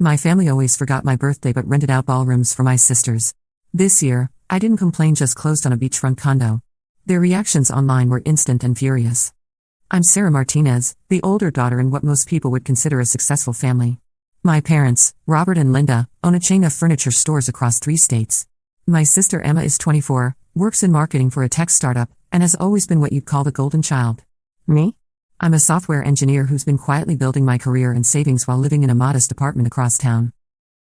My family always forgot my birthday but rented out ballrooms for my sisters. This year, I didn't complain, just closed on a beachfront condo. Their reactions online were instant and furious. I'm Sarah Martinez, the older daughter in what most people would consider a successful family. My parents, Robert and Linda, own a chain of furniture stores across 3 states. My sister Emma is 24, works in marketing for a tech startup, and has always been what you'd call the golden child. Me? I'm a software engineer who's been quietly building my career and savings while living in a modest apartment across town.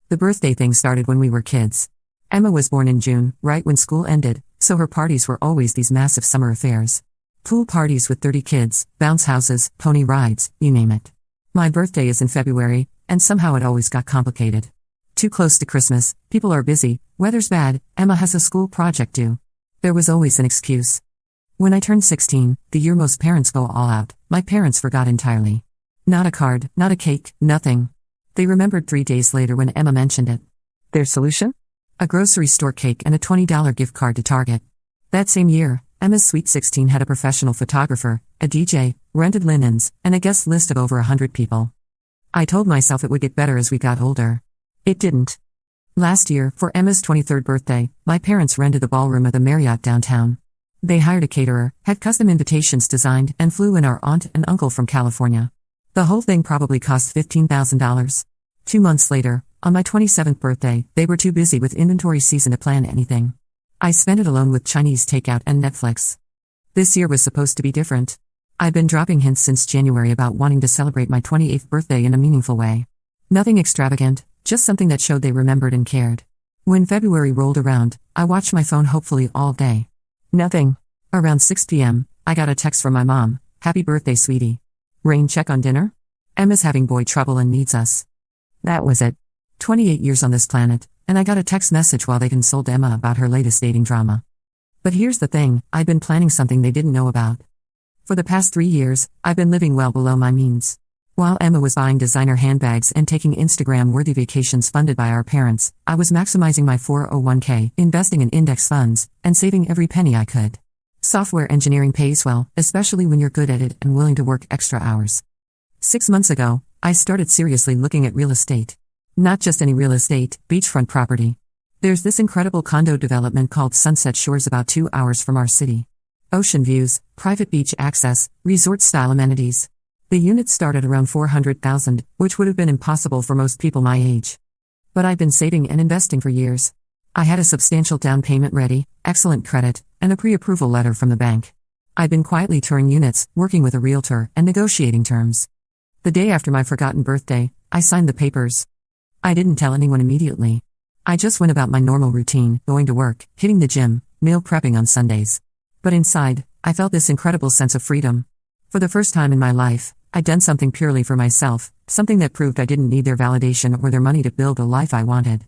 The birthday thing started when we were kids. Emma was born in June, right when school ended, so her parties were always these massive summer affairs. Pool parties with 30 kids, bounce houses, pony rides, you name it. My birthday is in February, and somehow it always got complicated. Too close to Christmas, people are busy, weather's bad, Emma has a school project due. There was always an excuse. When I turned 16, the year most parents go all out, my parents forgot entirely. Not a card, not a cake, nothing. They remembered 3 days later when Emma mentioned it. Their solution? A grocery store cake and a $20 gift card to Target. That same year, Emma's Sweet 16 had a professional photographer, a DJ, rented linens, and a guest list of over 100 people. I told myself it would get better as we got older. It didn't. Last year, for Emma's 23rd birthday, my parents rented the ballroom of the Marriott downtown. They hired a caterer, had custom invitations designed, and flew in our aunt and uncle from California. The whole thing probably cost $15,000. 2 months later, on my 27th birthday, they were too busy with inventory season to plan anything. I spent it alone with Chinese takeout and Netflix. This year was supposed to be different. I've been dropping hints since January about wanting to celebrate my 28th birthday in a meaningful way. Nothing extravagant, just something that showed they remembered and cared. When February rolled around, I watched my phone hopefully all day. Nothing. Around 6 p.m., I got a text from my mom, "Happy birthday, sweetie. Rain check on dinner? Emma's having boy trouble and needs us." That was it. 28 years on this planet, and I got a text message while they consoled Emma about her latest dating drama. But here's the thing, I'd been planning something they didn't know about. For the past 3 years, I've been living well below my means. While Emma was buying designer handbags and taking Instagram-worthy vacations funded by our parents, I was maximizing my 401k, investing in index funds, and saving every penny I could. Software engineering pays well, especially when you're good at it and willing to work extra hours. 6 months ago, I started seriously looking at real estate. Not just any real estate, beachfront property. There's this incredible condo development called Sunset Shores about 2 hours from our city. Ocean views, private beach access, resort-style amenities. The units start at around $400,000, which would have been impossible for most people my age. But I've been saving and investing for years. I had a substantial down payment ready, excellent credit, and a pre-approval letter from the bank. I'd been quietly touring units, working with a realtor, and negotiating terms. The day after my forgotten birthday, I signed the papers. I didn't tell anyone immediately. I just went about my normal routine, going to work, hitting the gym, meal prepping on Sundays. But inside, I felt this incredible sense of freedom. For the first time in my life, I'd done something purely for myself, something that proved I didn't need their validation or their money to build the life I wanted.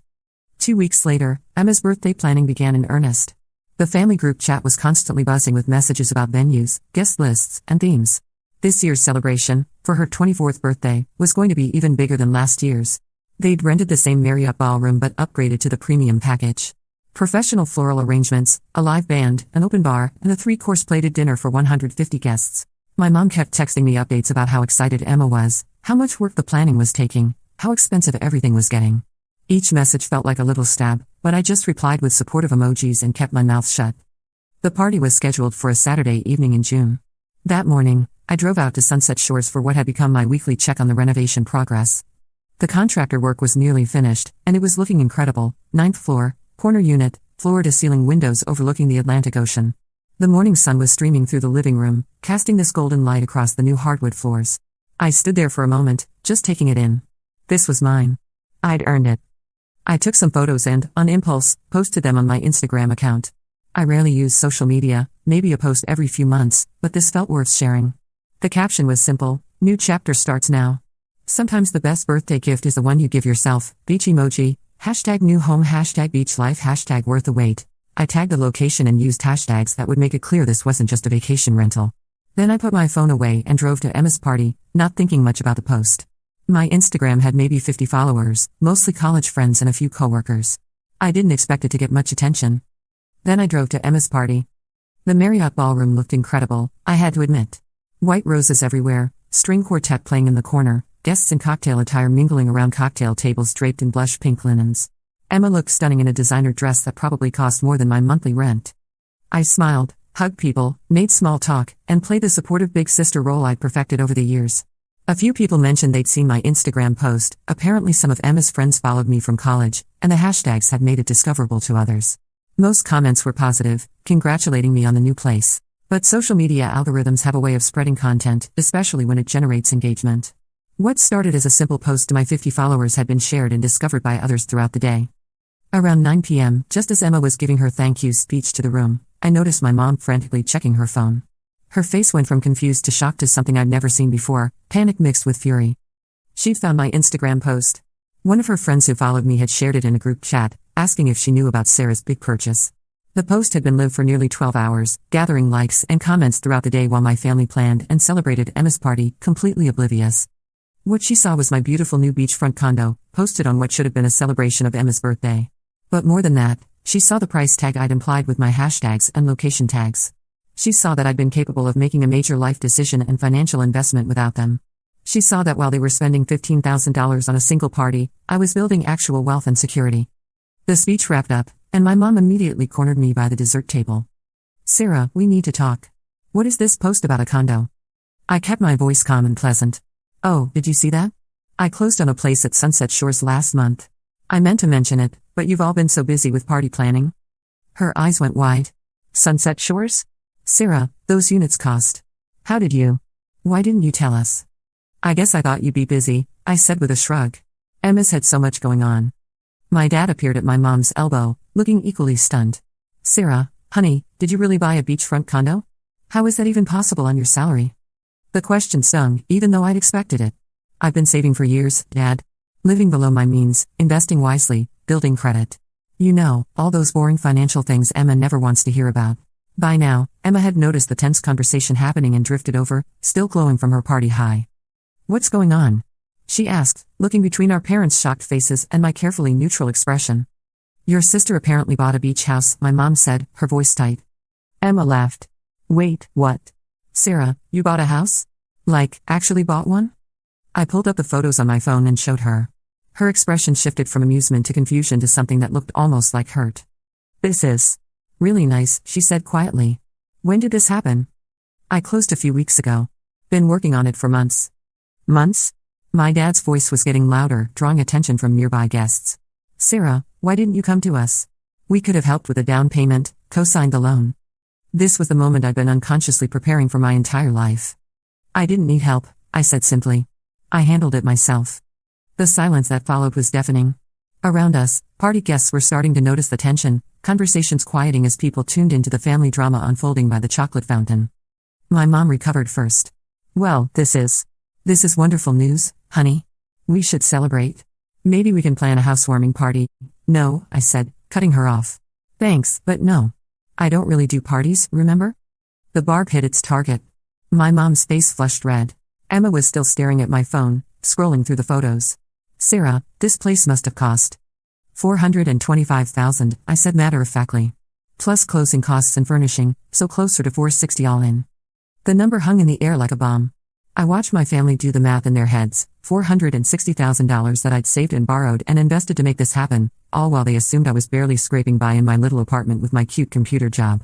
2 weeks later, Emma's birthday planning began in earnest. The family group chat was constantly buzzing with messages about venues, guest lists, and themes. This year's celebration, for her 24th birthday, was going to be even bigger than last year's. They'd rented the same Marriott ballroom but upgraded to the premium package. Professional floral arrangements, a live band, an open bar, and a 3-course plated dinner for 150 guests. My mom kept texting me updates about how excited Emma was, how much work the planning was taking, how expensive everything was getting. Each message felt like a little stab, but I just replied with supportive emojis and kept my mouth shut. The party was scheduled for a Saturday evening in June. That morning, I drove out to Sunset Shores for what had become my weekly check on the renovation progress. The contractor work was nearly finished, and it was looking incredible. 9th floor, corner unit, floor-to-ceiling windows overlooking the Atlantic Ocean. The morning sun was streaming through the living room, casting this golden light across the new hardwood floors. I stood there for a moment, just taking it in. This was mine. I'd earned it. I took some photos and, on impulse, posted them on my Instagram account. I rarely use social media, maybe a post every few months, but this felt worth sharing. The caption was simple: "New chapter starts now." Sometimes the best birthday gift is the one you give yourself. Beach emoji, #new home, #beach life, #worth the wait. I tagged the location and used hashtags that would make it clear this wasn't just a vacation rental. Then I put my phone away and drove to Emma's party, not thinking much about the post. My Instagram had maybe 50 followers, mostly college friends and a few coworkers. I didn't expect it to get much attention. Then I drove to Emma's party. The Marriott ballroom looked incredible, I had to admit. White roses everywhere, string quartet playing in the corner, guests in cocktail attire mingling around cocktail tables draped in blush pink linens. Emma looked stunning in a designer dress that probably cost more than my monthly rent. I smiled, hugged people, made small talk, and played the supportive big sister role I'd perfected over the years. A few people mentioned they'd seen my Instagram post. Apparently some of Emma's friends followed me from college, and the hashtags had made it discoverable to others. Most comments were positive, congratulating me on the new place. But social media algorithms have a way of spreading content, especially when it generates engagement. What started as a simple post to my 50 followers had been shared and discovered by others throughout the day. Around 9 p.m., just as Emma was giving her thank you speech to the room, I noticed my mom frantically checking her phone. Her face went from confused to shocked to something I'd never seen before, panic mixed with fury. She'd found my Instagram post. One of her friends who followed me had shared it in a group chat, asking if she knew about Sarah's big purchase. The post had been lived for nearly 12 hours, gathering likes and comments throughout the day while my family planned and celebrated Emma's party, completely oblivious. What she saw was my beautiful new beachfront condo, posted on what should have been a celebration of Emma's birthday. But more than that, she saw the price tag I'd implied with my hashtags and location tags. She saw that I'd been capable of making a major life decision and financial investment without them. She saw that while they were spending $15,000 on a single party, I was building actual wealth and security. The speech wrapped up, and my mom immediately cornered me by the dessert table. "Sarah, we need to talk. What is this post about a condo?" I kept my voice calm and pleasant. "Oh, did you see that? I closed on a place at Sunset Shores last month. I meant to mention it, but you've all been so busy with party planning." Her eyes went wide. "Sunset Shores? Sarah, those units cost. How did you? Why didn't you tell us?" "I guess I thought you'd be busy," I said with a shrug. Emma's had so much going on. My dad appeared at my mom's elbow, looking equally stunned. "Sarah, honey, did you really buy a beachfront condo? How is that even possible on your salary?" The question stung, even though I'd expected it. "I've been saving for years, Dad. Living below my means, investing wisely, building credit. You know, all those boring financial things Emma never wants to hear about." By now, Emma had noticed the tense conversation happening and drifted over, still glowing from her party high. "What's going on?" she asked, looking between our parents' shocked faces and my carefully neutral expression. "Your sister apparently bought a beach house," my mom said, her voice tight. Emma laughed. "Wait, what? Sarah, you bought a house? Like, actually bought one?" I pulled up the photos on my phone and showed her. Her expression shifted from amusement to confusion to something that looked almost like hurt. "This is really nice," she said quietly. "When did this happen?" "I closed a few weeks ago. Been working on it for months." "Months?" My dad's voice was getting louder, drawing attention from nearby guests. "Sarah, why didn't you come to us? We could have helped with a down payment, co-signed the loan." This was the moment I'd been unconsciously preparing for my entire life. "I didn't need help," I said simply. "I handled it myself." The silence that followed was deafening. Around us, party guests were starting to notice the tension, conversations quieting as people tuned into the family drama unfolding by the chocolate fountain. My mom recovered first. "Well, this is wonderful news, honey. We should celebrate. Maybe we can plan a housewarming party." "No," I said, cutting her off. "Thanks, but no. I don't really do parties, remember?" The barb hit its target. My mom's face flushed red. Emma was still staring at my phone, scrolling through the photos. "Sarah, this place must have cost $425,000, I said matter-of-factly. "Plus closing costs and furnishing, so closer to $460 all in." The number hung in the air like a bomb. I watched my family do the math in their heads, $460,000 that I'd saved and borrowed and invested to make this happen, all while they assumed I was barely scraping by in my little apartment with my cute computer job.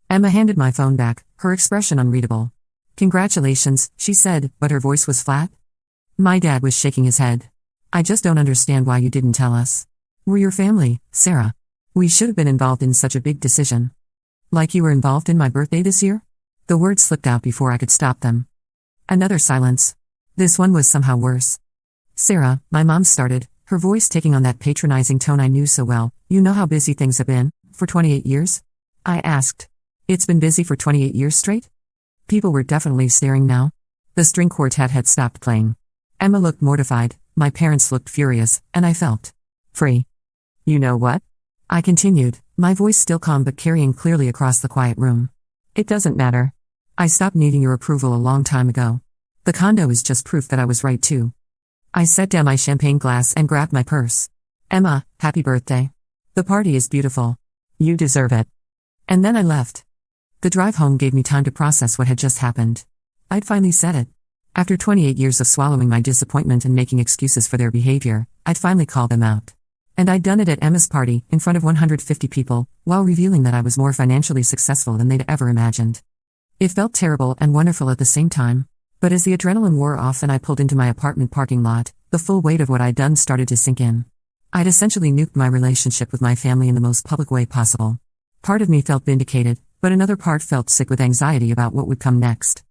Emma handed my phone back, her expression unreadable. "Congratulations," she said, but her voice was flat. My dad was shaking his head. "I just don't understand why you didn't tell us. We're your family, Sarah. We should have been involved in such a big decision." "Like you were involved in my birthday this year?" The words slipped out before I could stop them. Another silence. This one was somehow worse. "Sarah," my mom started, her voice taking on that patronizing tone I knew so well, "you know how busy things have been, for 28 years? I asked. "It's been busy for 28 years straight?" People were definitely staring now. The string quartet had stopped playing. Emma looked mortified, my parents looked furious, and I felt free. "You know what?" I continued, my voice still calm but carrying clearly across the quiet room. "It doesn't matter. I stopped needing your approval a long time ago. The condo is just proof that I was right too." I set down my champagne glass and grabbed my purse. "Emma, happy birthday. The party is beautiful. You deserve it." And then I left. The drive home gave me time to process what had just happened. I'd finally said it. After 28 years of swallowing my disappointment and making excuses for their behavior, I'd finally called them out. And I'd done it at Emma's party, in front of 150 people, while revealing that I was more financially successful than they'd ever imagined. It felt terrible and wonderful at the same time. But as the adrenaline wore off and I pulled into my apartment parking lot, the full weight of what I'd done started to sink in. I'd essentially nuked my relationship with my family in the most public way possible. Part of me felt vindicated, but another part felt sick with anxiety about what would come next.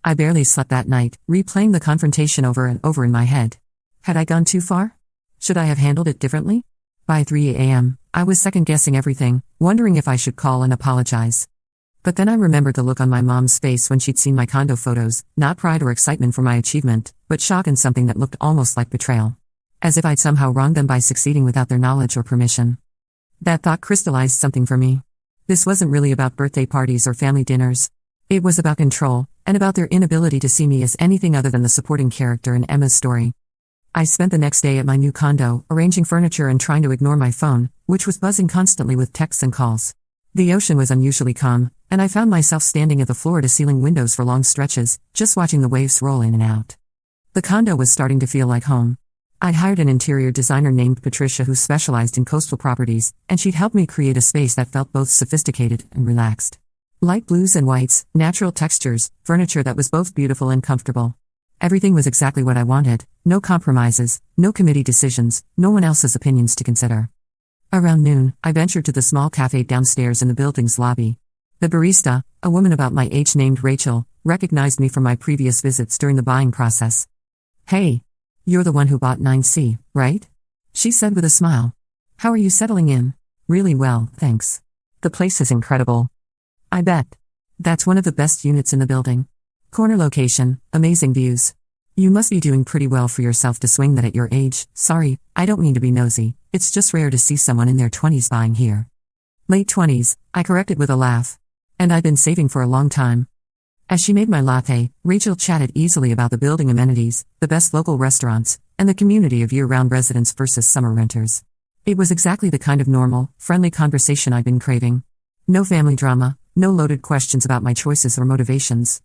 I barely slept that night, replaying the confrontation over and over in my head. Had I gone too far? Should I have handled it differently? By 3 a.m., I was second-guessing everything, wondering if I should call and apologize. But then I remembered the look on my mom's face when she'd seen my condo photos, not pride or excitement for my achievement, but shock and something that looked almost like betrayal. As if I'd somehow wronged them by succeeding without their knowledge or permission. That thought crystallized something for me. This wasn't really about birthday parties or family dinners. It was about control, and about their inability to see me as anything other than the supporting character in Emma's story. I spent the next day at my new condo, arranging furniture and trying to ignore my phone, which was buzzing constantly with texts and calls. The ocean was unusually calm, and I found myself standing at the floor-to-ceiling windows for long stretches, just watching the waves roll in and out. The condo was starting to feel like home. I'd hired an interior designer named Patricia who specialized in coastal properties, and she'd helped me create a space that felt both sophisticated and relaxed. Light blues and whites, natural textures, furniture that was both beautiful and comfortable. Everything was exactly what I wanted, no compromises, no committee decisions, no one else's opinions to consider. Around noon, I ventured to the small cafe downstairs in the building's lobby. The barista, a woman about my age named Rachel, recognized me from my previous visits during the buying process. "Hey. You're the one who bought 9C, right?" she said with a smile. "How are you settling in?" "Really well, thanks. The place is incredible." "I bet. That's one of the best units in the building. Corner location, amazing views. You must be doing pretty well for yourself to swing that at your age." "Sorry, I don't mean to be nosy. It's just rare to see someone in their 20s buying here." "Late 20s, I corrected with a laugh. "And I've been saving for a long time." As she made my latte, Rachel chatted easily about the building amenities, the best local restaurants, and the community of year-round residents versus summer renters. It was exactly the kind of normal, friendly conversation I'd been craving. No family drama, no loaded questions about my choices or motivations.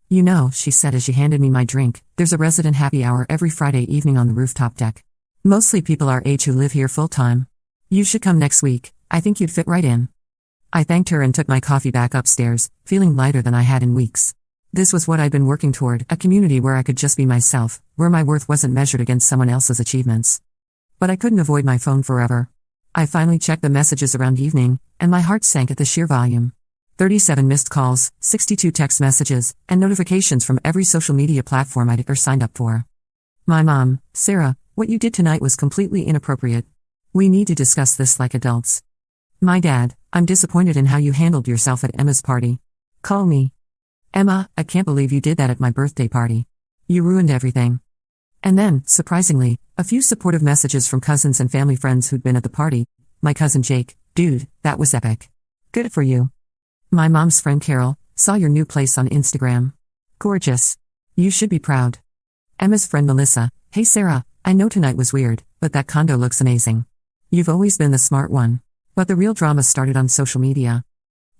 "You know," she said as she handed me my drink, "there's a resident happy hour every Friday evening on the rooftop deck. Mostly people our age who live here full-time. You should come next week, I think you'd fit right in." I thanked her and took my coffee back upstairs, feeling lighter than I had in weeks. This was what I'd been working toward, a community where I could just be myself, where my worth wasn't measured against someone else's achievements. But I couldn't avoid my phone forever. I finally checked the messages around evening, and my heart sank at the sheer volume. 37 missed calls, 62 text messages, and notifications from every social media platform I'd ever signed up for. "My mom, Sarah, what you did tonight was completely inappropriate. We need to discuss this like adults." "My dad, I'm disappointed in how you handled yourself at Emma's party. Call me." "Emma, I can't believe you did that at my birthday party. You ruined everything." And then, surprisingly, a few supportive messages from cousins and family friends who'd been at the party. My cousin Jake, "Dude, that was epic. Good for you." My mom's friend Carol, "Saw your new place on Instagram. Gorgeous. You should be proud." Emma's friend Melissa, "Hey Sarah, I know tonight was weird, but that condo looks amazing. You've always been the smart one." But the real drama started on social media.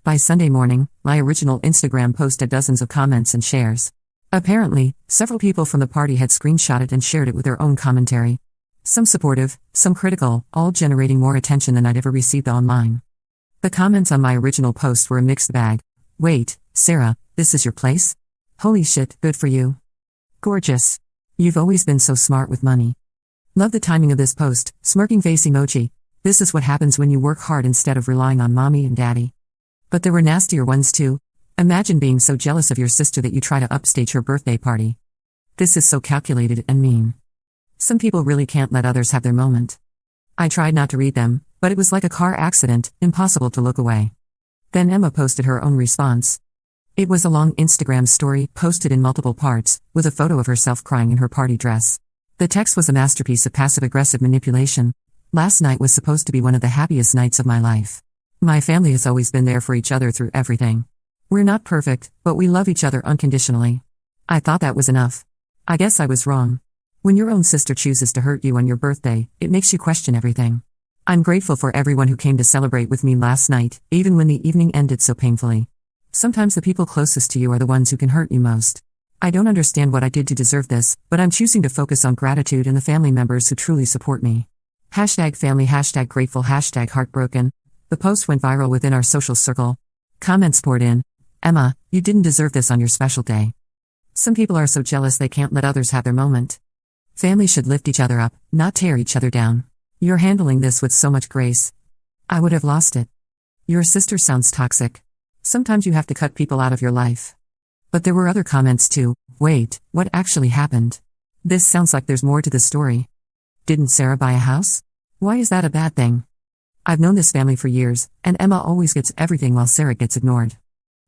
By Sunday morning, my original Instagram post had dozens of comments and shares. Apparently, several people from the party had screenshotted and shared it with their own commentary. Some supportive, some critical, all generating more attention than I'd ever received online. The comments on my original post were a mixed bag. "Wait, Sarah, this is your place? Holy shit, good for you. Gorgeous. You've always been so smart with money. Love the timing of this post, smirking face emoji. This is what happens when you work hard instead of relying on mommy and daddy." But there were nastier ones too. "Imagine being so jealous of your sister that you try to upstage her birthday party. This is so calculated and mean." Some people really can't let others have their moment. I tried not to read them, but it was like a car accident, impossible to look away. Then Emma posted her own response. It was a long Instagram story, posted in multiple parts, with a photo of herself crying in her party dress. The text was a masterpiece of passive-aggressive manipulation. "Last night was supposed to be one of the happiest nights of my life. My family has always been there for each other through everything. We're not perfect, but we love each other unconditionally. I thought that was enough. I guess I was wrong. When your own sister chooses to hurt you on your birthday, it makes you question everything. I'm grateful for everyone who came to celebrate with me last night, even when the evening ended so painfully. Sometimes the people closest to you are the ones who can hurt you most. I don't understand what I did to deserve this, but I'm choosing to focus on gratitude and the family members who truly support me. #family, #grateful, #heartbroken. The post went viral within our social circle. Comments poured in. Emma, you didn't deserve this on your special day. Some people are so jealous they can't let others have their moment. Family should lift each other up, not tear each other down. You're handling this with so much grace. I would have lost it. Your sister sounds toxic. Sometimes you have to cut people out of your life. But there were other comments too. Wait, what actually happened? This sounds like there's more to the story. Didn't Sarah buy a house? Why is that a bad thing? I've known this family for years, and Emma always gets everything while Sarah gets ignored.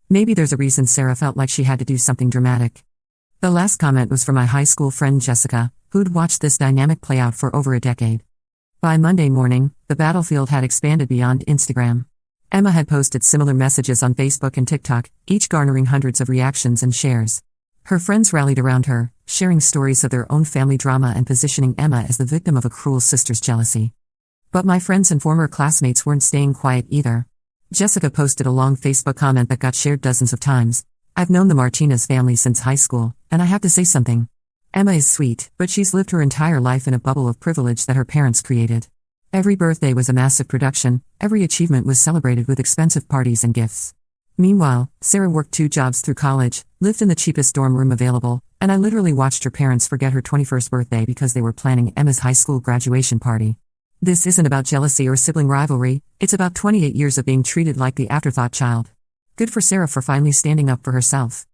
Maybe there's a reason Sarah felt like she had to do something dramatic. The last comment was from my high school friend Jessica, who'd watched this dynamic play out for over a decade. By Monday morning, the battlefield had expanded beyond Instagram. Emma had posted similar messages on Facebook and TikTok, each garnering hundreds of reactions and shares. Her friends rallied around her, sharing stories of their own family drama and positioning Emma as the victim of a cruel sister's jealousy. But my friends and former classmates weren't staying quiet either. Jessica posted a long Facebook comment that got shared dozens of times. I've known the Martinez family since high school, and I have to say something. Emma is sweet, but she's lived her entire life in a bubble of privilege that her parents created. Every birthday was a massive production, every achievement was celebrated with expensive parties and gifts. Meanwhile, Sarah worked 2 jobs through college, lived in the cheapest dorm room available, and I literally watched her parents forget her 21st birthday because they were planning Emma's high school graduation party. This isn't about jealousy or sibling rivalry, it's about 28 years of being treated like the afterthought child. Good for Sarah for finally standing up for herself.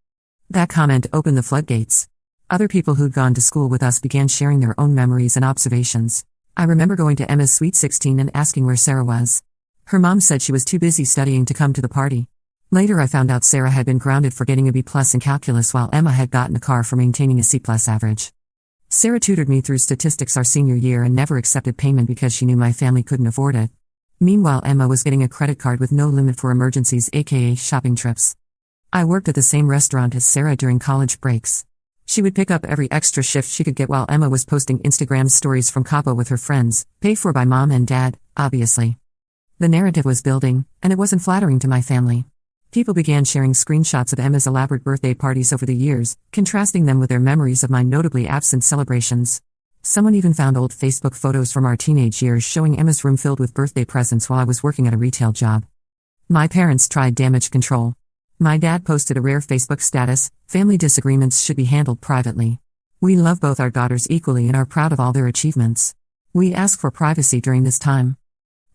That comment opened the floodgates. Other people who'd gone to school with us began sharing their own memories and observations. I remember going to Emma's Sweet 16 and asking where Sarah was. Her mom said she was too busy studying to come to the party. Later I found out Sarah had been grounded for getting a B+ in calculus while Emma had gotten a car for maintaining a C+ average. Sarah tutored me through statistics our senior year and never accepted payment because she knew my family couldn't afford it. Meanwhile, Emma was getting a credit card with no limit for emergencies, aka shopping trips. I worked at the same restaurant as Sarah during college breaks. She would pick up every extra shift she could get while Emma was posting Instagram stories from Cabo with her friends, paid for by mom and dad, obviously. The narrative was building, and it wasn't flattering to my family. People began sharing screenshots of Emma's elaborate birthday parties over the years, contrasting them with their memories of my notably absent celebrations. Someone even found old Facebook photos from our teenage years showing Emma's room filled with birthday presents while I was working at a retail job. My parents tried damage control. My dad posted a rare Facebook status, family disagreements should be handled privately. We love both our daughters equally and are proud of all their achievements. We ask for privacy during this time.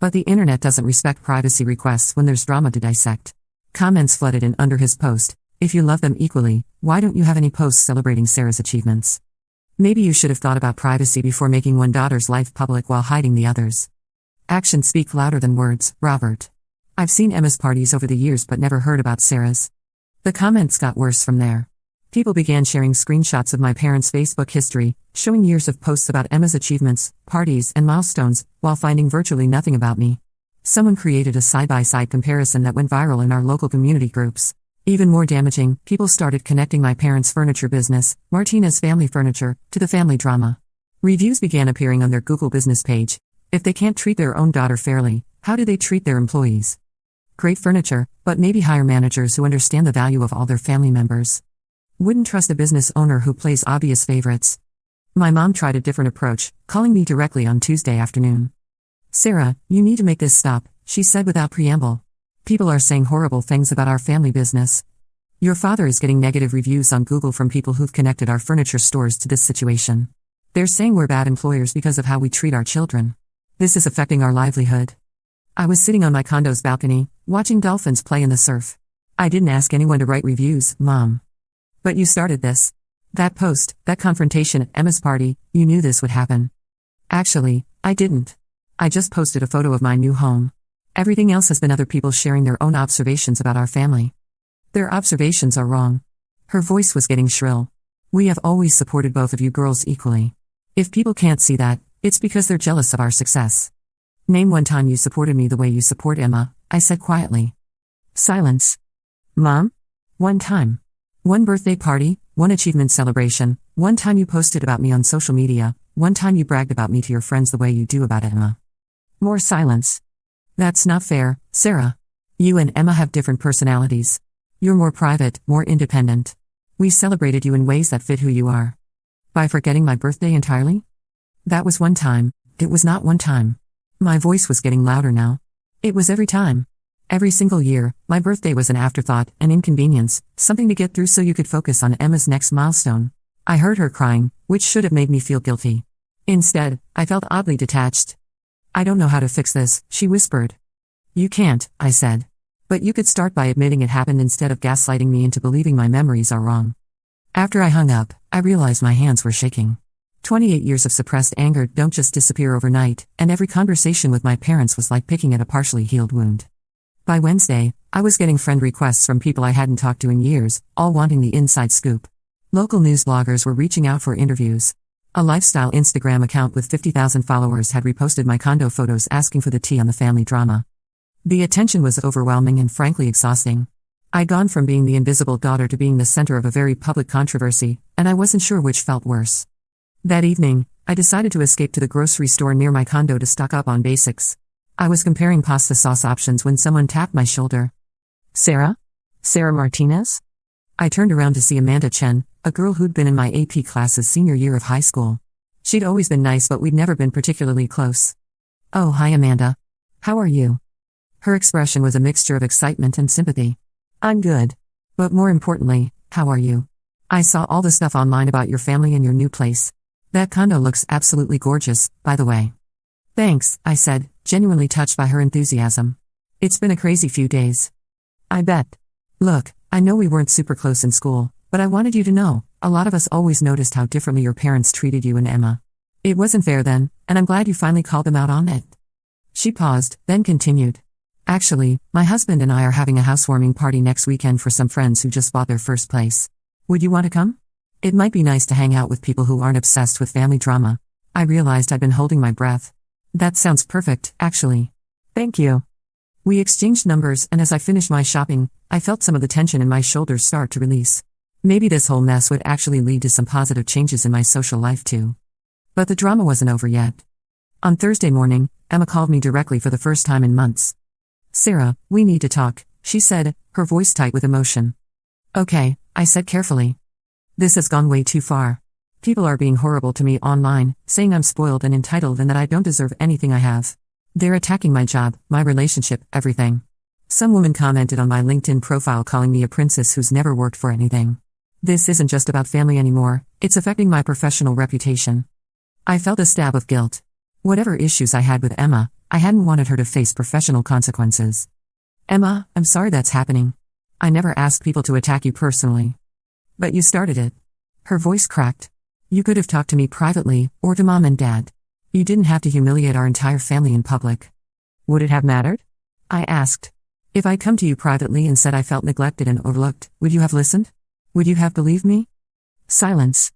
But the internet doesn't respect privacy requests when there's drama to dissect. Comments flooded in under his post. If you love them equally, why don't you have any posts celebrating Sarah's achievements? Maybe you should have thought about privacy before making one daughter's life public while hiding the others. Actions speak louder than words, Robert. I've seen Emma's parties over the years but never heard about Sarah's. The comments got worse from there. People began sharing screenshots of my parents' Facebook history, showing years of posts about Emma's achievements, parties, and milestones, while finding virtually nothing about me. Someone created a side-by-side comparison that went viral in our local community groups. Even more damaging, people started connecting my parents' furniture business, Martinez Family Furniture, to the family drama. Reviews began appearing on their Google business page. If they can't treat their own daughter fairly, how do they treat their employees? Great furniture, but maybe hire managers who understand the value of all their family members. Wouldn't trust a business owner who plays obvious favorites. My mom tried a different approach, calling me directly on Tuesday afternoon. Sarah, you need to make this stop, she said without preamble. People are saying horrible things about our family business. Your father is getting negative reviews on Google from people who've connected our furniture stores to this situation. They're saying we're bad employers because of how we treat our children. This is affecting our livelihood. I was sitting on my condo's balcony, watching dolphins play in the surf. I didn't ask anyone to write reviews, Mom. But you started this. That post, that confrontation at Emma's party, you knew this would happen. Actually, I didn't. I just posted a photo of my new home. Everything else has been other people sharing their own observations about our family. Their observations are wrong. Her voice was getting shrill. We have always supported both of you girls equally. If people can't see that, it's because they're jealous of our success. Name one time you supported me the way you support Emma, I said quietly. Silence. Mom? One time. One birthday party, one achievement celebration, one time you posted about me on social media, one time you bragged about me to your friends the way you do about Emma. More silence. That's not fair, Sarah. You and Emma have different personalities. You're more private, more independent. We celebrated you in ways that fit who you are. By forgetting my birthday entirely? That was one time. It was not one time. My voice was getting louder now. It was every time. Every single year, my birthday was an afterthought, an inconvenience, something to get through so you could focus on Emma's next milestone. I heard her crying, which should have made me feel guilty. Instead, I felt oddly detached. I don't know how to fix this, she whispered. You can't, I said. But you could start by admitting it happened instead of gaslighting me into believing my memories are wrong. After I hung up, I realized my hands were shaking. 28 years of suppressed anger don't just disappear overnight, and every conversation with my parents was like picking at a partially healed wound. By Wednesday, I was getting friend requests from people I hadn't talked to in years, all wanting the inside scoop. Local news bloggers were reaching out for interviews. A lifestyle Instagram account with 50,000 followers had reposted my condo photos asking for the tea on the family drama. The attention was overwhelming and frankly exhausting. I'd gone from being the invisible daughter to being the center of a very public controversy, and I wasn't sure which felt worse. That evening, I decided to escape to the grocery store near my condo to stock up on basics. I was comparing pasta sauce options when someone tapped my shoulder. Sarah? Sarah Martinez? I turned around to see Amanda Chen, a girl who'd been in my AP class's senior year of high school. She'd always been nice, but we'd never been particularly close. Oh, hi Amanda. How are you? Her expression was a mixture of excitement and sympathy. I'm good. But more importantly, how are you? I saw all the stuff online about your family and your new place. That condo looks absolutely gorgeous, by the way. Thanks, I said, genuinely touched by her enthusiasm. It's been a crazy few days. I bet. Look, I know we weren't super close in school, but I wanted you to know, a lot of us always noticed how differently your parents treated you and Emma. It wasn't fair then, and I'm glad you finally called them out on it. She paused, then continued. Actually, my husband and I are having a housewarming party next weekend for some friends who just bought their first place. Would you want to come? It might be nice to hang out with people who aren't obsessed with family drama. I realized I'd been holding my breath. That sounds perfect, actually. Thank you. We exchanged numbers, and as I finished my shopping, I felt some of the tension in my shoulders start to release. Maybe this whole mess would actually lead to some positive changes in my social life too. But the drama wasn't over yet. On Thursday morning, Emma called me directly for the first time in months. Sarah, we need to talk, she said, her voice tight with emotion. Okay, I said carefully. This has gone way too far. People are being horrible to me online, saying I'm spoiled and entitled and that I don't deserve anything I have. They're attacking my job, my relationship, everything. Some woman commented on my LinkedIn profile calling me a princess who's never worked for anything. This isn't just about family anymore, it's affecting my professional reputation. I felt a stab of guilt. Whatever issues I had with Emma, I hadn't wanted her to face professional consequences. Emma, I'm sorry that's happening. I never asked people to attack you personally. But you started it. Her voice cracked. You could have talked to me privately, or to Mom and Dad. You didn't have to humiliate our entire family in public. Would it have mattered? I asked. If I'd come to you privately and said I felt neglected and overlooked, would you have listened? Would you have believed me? Silence.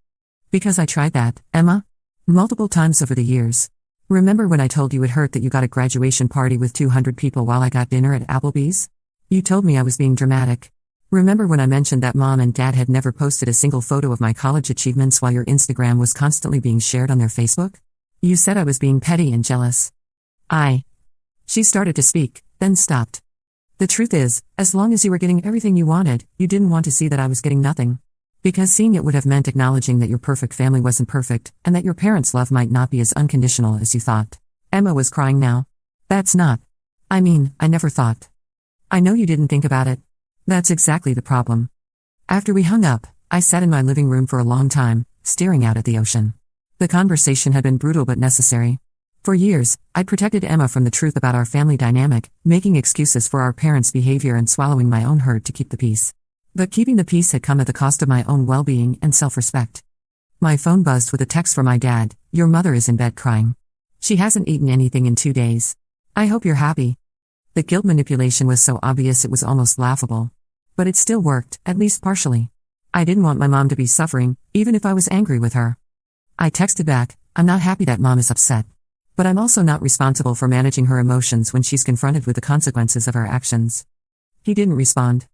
Because I tried that, Emma. Multiple times over the years. Remember when I told you it hurt that you got a graduation party with 200 people while I got dinner at Applebee's? You told me I was being dramatic. Remember when I mentioned that Mom and Dad had never posted a single photo of my college achievements while your Instagram was constantly being shared on their Facebook? You said I was being petty and jealous. She started to speak, then stopped. The truth is, as long as you were getting everything you wanted, you didn't want to see that I was getting nothing. Because seeing it would have meant acknowledging that your perfect family wasn't perfect, and that your parents' love might not be as unconditional as you thought. Emma was crying now. That's not. I never thought. I know you didn't think about it. That's exactly the problem. After we hung up, I sat in my living room for a long time, staring out at the ocean. The conversation had been brutal but necessary. For years, I'd protected Emma from the truth about our family dynamic, making excuses for our parents' behavior and swallowing my own hurt to keep the peace. But keeping the peace had come at the cost of my own well-being and self-respect. My phone buzzed with a text from my dad. Your mother is in bed crying. She hasn't eaten anything in 2 days. I hope you're happy. The guilt manipulation was so obvious it was almost laughable. But it still worked, at least partially. I didn't want my mom to be suffering, even if I was angry with her. I texted back, I'm not happy that Mom is upset. But I'm also not responsible for managing her emotions when she's confronted with the consequences of her actions. He didn't respond.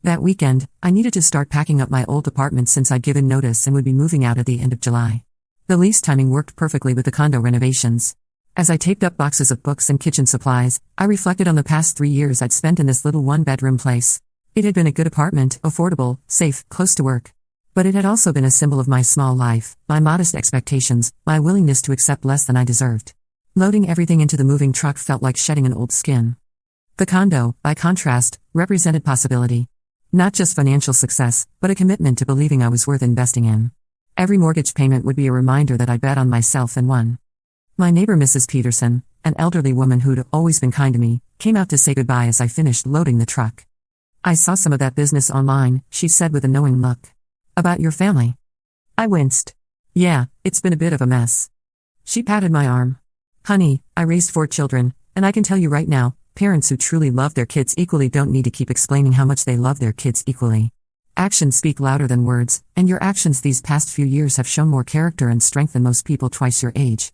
That weekend, I needed to start packing up my old apartment since I'd given notice and would be moving out at the end of July. The lease timing worked perfectly with the condo renovations. As I taped up boxes of books and kitchen supplies, I reflected on the past 3 years I'd spent in this little one-bedroom place. It had been a good apartment, affordable, safe, close to work. But it had also been a symbol of my small life, my modest expectations, my willingness to accept less than I deserved. Loading everything into the moving truck felt like shedding an old skin. The condo, by contrast, represented possibility. Not just financial success, but a commitment to believing I was worth investing in. Every mortgage payment would be a reminder that I bet on myself and won. My neighbor Mrs. Peterson, an elderly woman who'd always been kind to me, came out to say goodbye as I finished loading the truck. "I saw some of that business online," she said with a knowing look. "About your family?" I winced. "Yeah, it's been a bit of a mess." She patted my arm. "Honey, I raised 4 children, and I can tell you right now, parents who truly love their kids equally don't need to keep explaining how much they love their kids equally. Actions speak louder than words, and your actions these past few years have shown more character and strength than most people twice your age."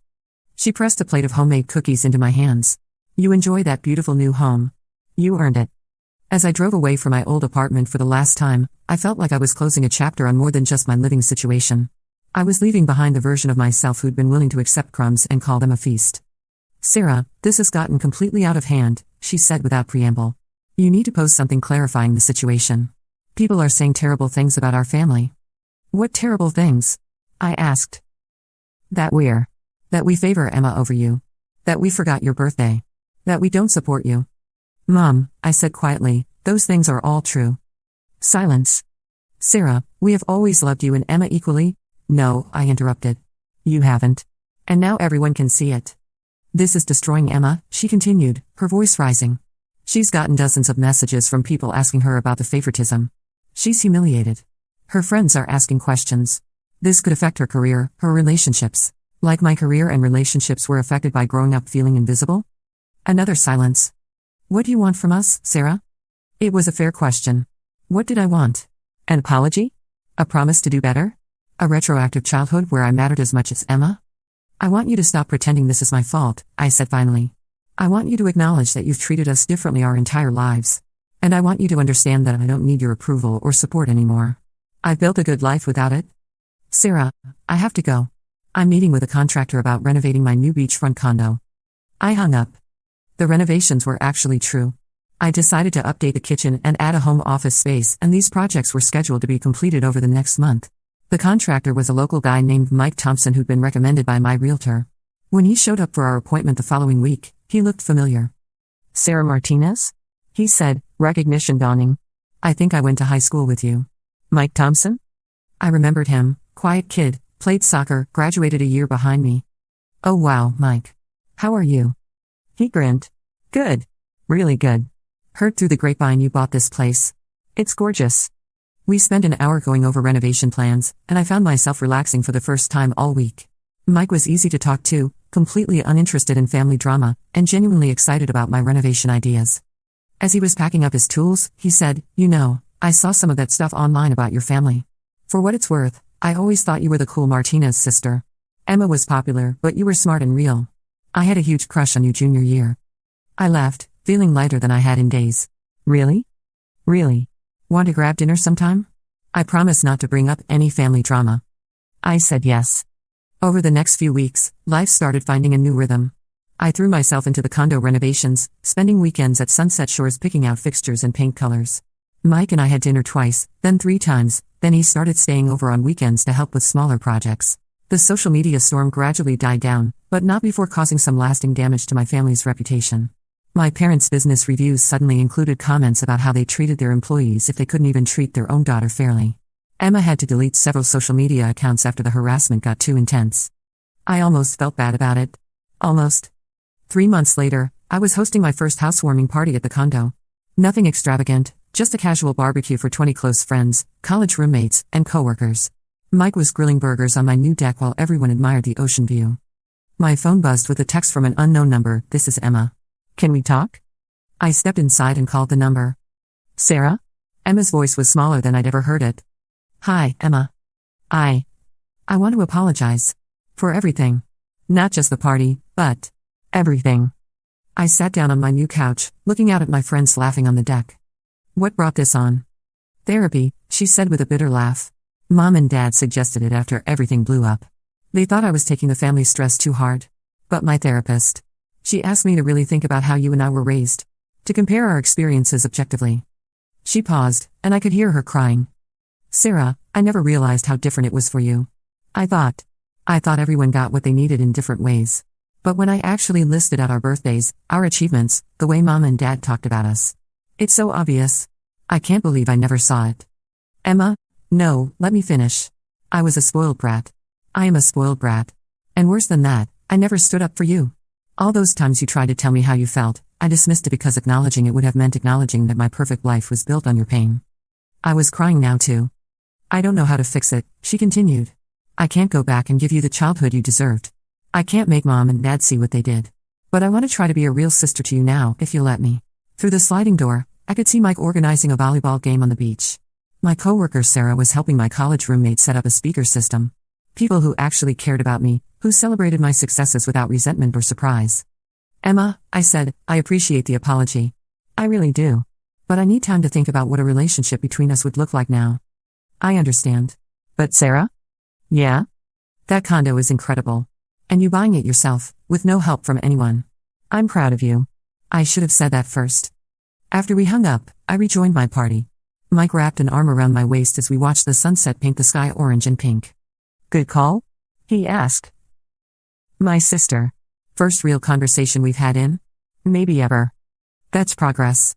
She pressed a plate of homemade cookies into my hands. "You enjoy that beautiful new home. You earned it." As I drove away from my old apartment for the last time, I felt like I was closing a chapter on more than just my living situation. I was leaving behind the version of myself who'd been willing to accept crumbs and call them a feast. "Sarah, this has gotten completely out of hand," she said without preamble. "You need to post something clarifying the situation. People are saying terrible things about our family." "What terrible things?" I asked. That we favor Emma over you. That we forgot your birthday. That we don't support you." "Mom," I said quietly, "those things are all true." Silence. "Sarah, we have always loved you and Emma equally." "No," I interrupted. "You haven't. And now everyone can see it. This is destroying Emma," she continued, her voice rising. "She's gotten dozens of messages from people asking her about the favoritism. She's humiliated. Her friends are asking questions. This could affect her career, her relationships. Like my career and relationships were affected by growing up feeling invisible." Another silence. "What do you want from us, Sarah?" It was a fair question. What did I want? An apology? A promise to do better? A retroactive childhood where I mattered as much as Emma? "I want you to stop pretending this is my fault," I said finally. "I want you to acknowledge that you've treated us differently our entire lives. And I want you to understand that I don't need your approval or support anymore. I've built a good life without it. Sarah, I have to go. I'm meeting with a contractor about renovating my new beachfront condo." I hung up. The renovations were actually true. I decided to update the kitchen and add a home office space, and these projects were scheduled to be completed over the next month. The contractor was a local guy named Mike Thompson who'd been recommended by my realtor. When he showed up for our appointment the following week, he looked familiar. "Sarah Martinez?" he said, recognition dawning. "I think I went to high school with you." "Mike Thompson?" I remembered him, quiet kid, played soccer, graduated a year behind me. "Oh wow, Mike. How are you?" He grinned. "Good. Really good. Heard through the grapevine you bought this place. It's gorgeous." We spent an hour going over renovation plans, and I found myself relaxing for the first time all week. Mike was easy to talk to, completely uninterested in family drama, and genuinely excited about my renovation ideas. As he was packing up his tools, he said, "You know, I saw some of that stuff online about your family. For what it's worth, I always thought you were the cool Martinez sister. Emma was popular, but you were smart and real. I had a huge crush on you junior year." I laughed, feeling lighter than I had in days. "Really? Really? Want to grab dinner sometime? I promise not to bring up any family drama." I said yes. Over the next few weeks, life started finding a new rhythm. I threw myself into the condo renovations, spending weekends at Sunset Shores picking out fixtures and paint colors. Mike and I had dinner twice, then 3 times, then he started staying over on weekends to help with smaller projects. The social media storm gradually died down, but not before causing some lasting damage to my family's reputation. My parents' business reviews suddenly included comments about how they treated their employees if they couldn't even treat their own daughter fairly. Emma had to delete several social media accounts after the harassment got too intense. I almost felt bad about it. Almost. 3 months later, I was hosting my first housewarming party at the condo. Nothing extravagant, just a casual barbecue for 20 close friends, college roommates, and coworkers. Mike was grilling burgers on my new deck while everyone admired the ocean view. My phone buzzed with a text from an unknown number. "This is Emma. Can we talk?" I stepped inside and called the number. "Sarah?" Emma's voice was smaller than I'd ever heard it. "Hi, Emma. I want to apologize. For everything. Not just the party, but everything." I sat down on my new couch, looking out at my friends laughing on the deck. "What brought this on?" "Therapy," she said with a bitter laugh. "Mom and Dad suggested it after everything blew up. They thought I was taking the family stress too hard. But my therapist. She asked me to really think about how you and I were raised. To compare our experiences objectively." She paused, and I could hear her crying. "Sarah, I never realized how different it was for you. I thought everyone got what they needed in different ways. But when I actually listed out our birthdays, our achievements, the way Mom and Dad talked about us, it's so obvious. I can't believe I never saw it. Emma, no, let me finish. I was a spoiled brat. I am a spoiled brat. And worse than that, I never stood up for you. All those times you tried to tell me how you felt, I dismissed it because acknowledging it would have meant acknowledging that my perfect life was built on your pain. I was crying now too. I don't know how to fix it, she continued. I can't go back and give you the childhood you deserved. I can't make Mom and Dad see what they did. But I want to try to be a real sister to you now, if you'll let me. Through the sliding door, I could see Mike organizing a volleyball game on the beach. My coworker Sarah was helping my college roommate set up a speaker system. People who actually cared about me, who celebrated my successes without resentment or surprise. Emma, I said, I appreciate the apology. I really do. But I need time to think about what a relationship between us would look like now. I understand. But Sarah? Yeah? That condo is incredible. And you buying it yourself, with no help from anyone. I'm proud of you. I should have said that first. After we hung up, I rejoined my party. Mike wrapped an arm around my waist as we watched the sunset paint the sky orange and pink. Good call? He asked. My sister. First real conversation we've had in? Maybe ever. That's progress.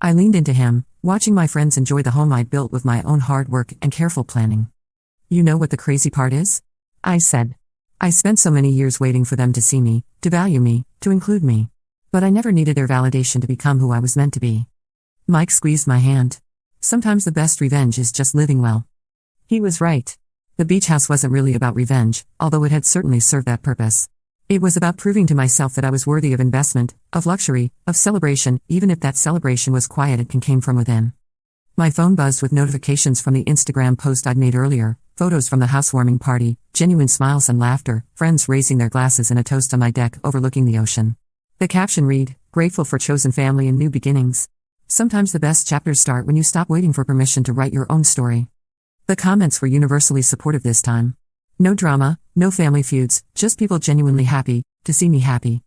I leaned into him, watching my friends enjoy the home I'd built with my own hard work and careful planning. You know what the crazy part is? I said. I spent so many years waiting for them to see me, to value me, to include me. But I never needed their validation to become who I was meant to be. Mike squeezed my hand. Sometimes the best revenge is just living well. He was right. The beach house wasn't really about revenge, although it had certainly served that purpose. It was about proving to myself that I was worthy of investment, of luxury, of celebration, even if that celebration was quiet and came from within. My phone buzzed with notifications from the Instagram post I'd made earlier, photos from the housewarming party, genuine smiles and laughter, friends raising their glasses in a toast on my deck overlooking the ocean. The caption read, "Grateful for chosen family and new beginnings." Sometimes the best chapters start when you stop waiting for permission to write your own story. The comments were universally supportive this time. No drama, no family feuds, just people genuinely happy to see me happy.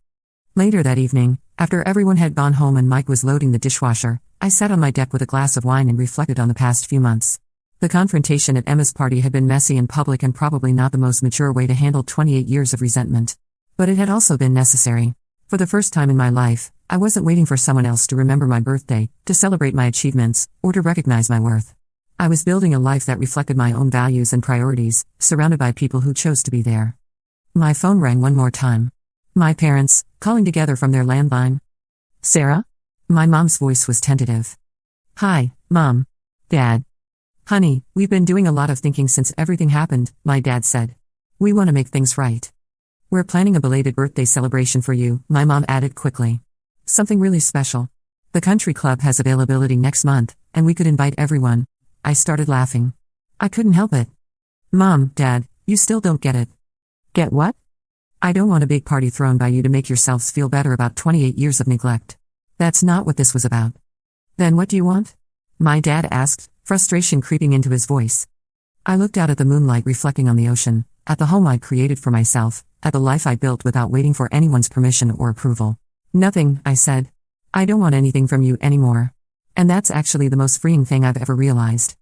Later that evening, after everyone had gone home and Mike was loading the dishwasher, I sat on my deck with a glass of wine and reflected on the past few months. The confrontation at Emma's party had been messy and public and probably not the most mature way to handle 28 years of resentment. But it had also been necessary. For the first time in my life, I wasn't waiting for someone else to remember my birthday, to celebrate my achievements, or to recognize my worth. I was building a life that reflected my own values and priorities, surrounded by people who chose to be there. My phone rang one more time. My parents, calling together from their landline. Sarah? My mom's voice was tentative. Hi, Mom. Dad. Honey, we've been doing a lot of thinking since everything happened, my dad said. We want to make things right. We're planning a belated birthday celebration for you, my mom added quickly. Something really special. The country club has availability next month, and we could invite everyone. I started laughing. I couldn't help it. Mom, Dad, you still don't get it. Get what? I don't want a big party thrown by you to make yourselves feel better about 28 years of neglect. That's not what this was about. Then what do you want? My dad asked, frustration creeping into his voice. I looked out at the moonlight reflecting on the ocean, at the home I'd created for myself, at the life I built without waiting for anyone's permission or approval. Nothing, I said. I don't want anything from you anymore. And that's actually the most freeing thing I've ever realized.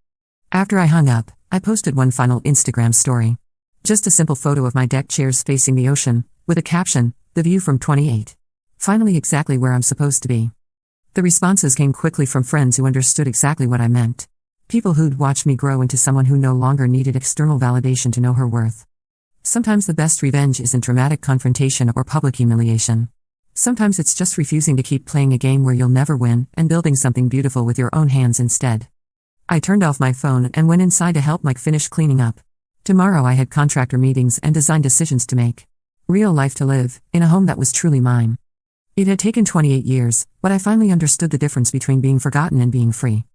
After I hung up, I posted one final Instagram story. Just a simple photo of my deck chairs facing the ocean, with a caption, "The view from 28. Finally exactly where I'm supposed to be." The responses came quickly from friends who understood exactly what I meant. People who'd watched me grow into someone who no longer needed external validation to know her worth. Sometimes the best revenge isn't dramatic confrontation or public humiliation. Sometimes it's just refusing to keep playing a game where you'll never win and building something beautiful with your own hands instead. I turned off my phone and went inside to help Mike finish cleaning up. Tomorrow I had contractor meetings and design decisions to make. Real life to live, in a home that was truly mine. It had taken 28 years, but I finally understood the difference between being forgotten and being free.